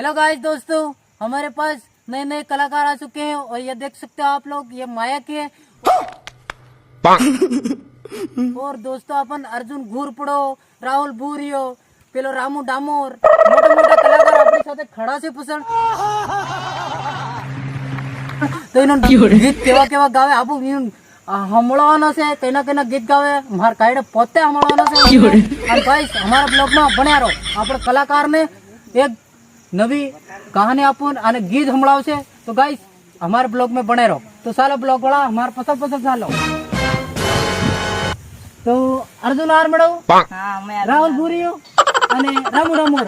Hello guys दोस्तों, हमारे पास नए नए कलाकार आ चुके हैं और ये देख सकते हो आप लोग, ये माया के और दोस्तों अपन अर्जुन घूरपड़ो, राहुल भूरियो, पेलो रामू डामोर, मोटा मोटा कलाकार अपनी साथे खड़ा से पसंद तो इन्होंने गीत केवा केवा गावे आपू हमड़वाना से कहीं कहीं गीत गावे मार कायडे पोते हमड़वाना से और गाइस हमारा ब्लॉग में बन्या रहो। आपण कलाकार ने एक नवी कहानी अपन અને गीत हमड़ाव से तो गाइस हमारे ब्लॉग में बने रहो। तो सालो ब्लॉग वाला हमारे पसंद पसंद सालो तो अर्जुन आर मड़ो राहुल भूरियो અને રામુ ડામોર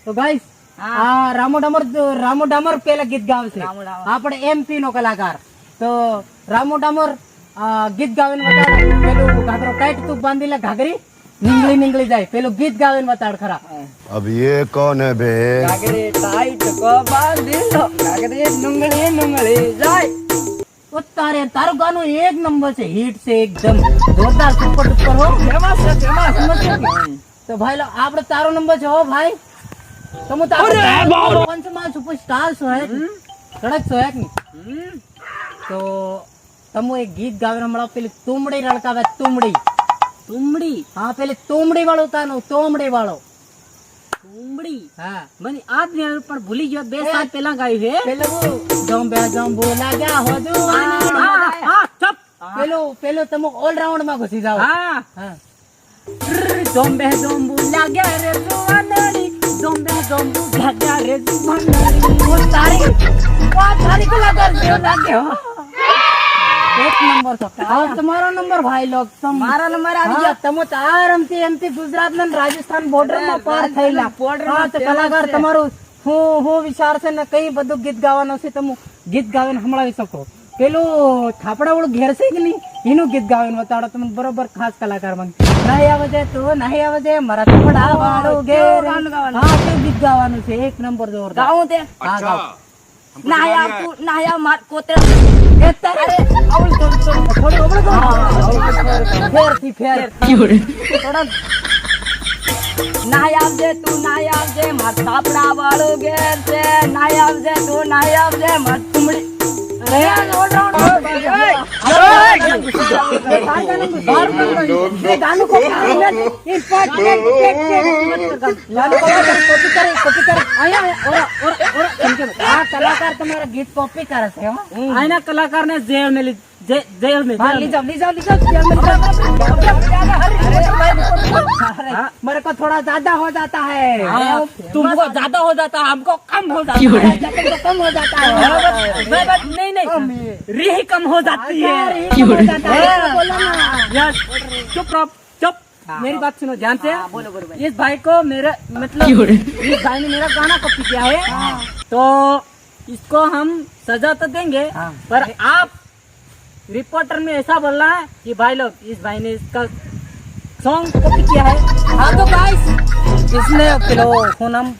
તો ગાઈસ આ રામુ ડામોર પેલા ગીત ગાવે છે આપણે એમપી નો કલાકાર તો રામુ ડામોર ગીત ગાવીને બતાડ પેલું ઘાઘરો ટાઈટ તું બાંધીલે ઘાઘરી निंगली निंगली जाए पेलो गीत गावे बताड़ खरा। अब ये कौन है बे? घाघरे टाइट को बांधिलो घाघरे नुंगली नुंगली जाए। ओ तारे तारो गानो एक नंबर से हिट से एकदम जोरदार सुपर डुपर हो फेमस। तो भाई लो आपड़े तारो नंबर छे हो भाई तमु तारो पंचमान सुपरस्टार सो है कड़क सो है कि तो तमु एक गीत गावे हमळा पेली तुमड़ी रड़कावे तुमड़ी तुमड़ी हाँ पेले तोमड़ी वालो तानो तोमड़ी वालो तुमड़ी हाँ મને આજ ને પણ ભૂલી ગયો બે સાલ પહેલા ગાયું છે पेलो जंबो लाग्या हो दो હા ચપ पेलो तमो ऑलराउंड में घुसी जाओ હા हाँ જોંબે જોંબુ લાગ્યા રે જુવાનડી જોંબે જોંબુ લાગ્યા રે જુવાનડી वो तारी कलाकार जो लाग्यो एक नंबर तो और तुम्हारा नंबर भाई लोग तुम મારા નંબર આવી हाँ, तमो तार एमपी गुजरात में राजस्थान बॉर्डर में पार थईला हाँ तो कलाकार તમારું હું વિચાર છે ને કઈ બધું ગીત ગાવાનું છે તમે ગીત ગાવીને સંભળાવી શકો પેલું થાપડા વાળું ઘેર છે કે નહીં એનું ગીત ગાવીને બતાડો તમે બરોબર ખાસ કલાકાર બન નહીં આવે છે મારા થાપડા વાળું ઘેર હા તે ગીત ગાવાનું છે એક નંબર જોરદાર ગાઉં તે હા ગાઓ નાયા માર કોતરા નાય આવજે તું નાય આવજે માર થાપડા વાળું ઘેર છે નાય આવજે તું નાય આવજે માર તુમડી कलाकार तुम्हारा गीत कॉपी करे છે આના કલાકાર ને જેલ में जेल में ली जाओ मेरे को थोड़ा ज्यादा हो जाता है तुमको ज्यादा हो जाता है हमको कम हो जाता है तो कम हो जाता है नहीं री कम हो जाती है यस चुप रहो चुप मेरी बात सुनो ध्यान से इस भाई को मेरा मतलब इस भाई ने मेरा गाना कॉपी किया है तो इसको हम सजा तो देंगे पर आप रिपोर्टर में ऐसा बोलना है कि भाई लोग इस भाई ने इसका सॉन्ग कॉपी किया है। हाँ तो गाइस इसने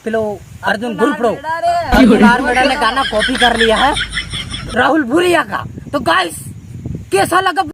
पिलो अर्जुन घुरपड़ो ने गाना कॉपी कर लिया है राहुल भूरिया का। तो गाइस कैसा लगा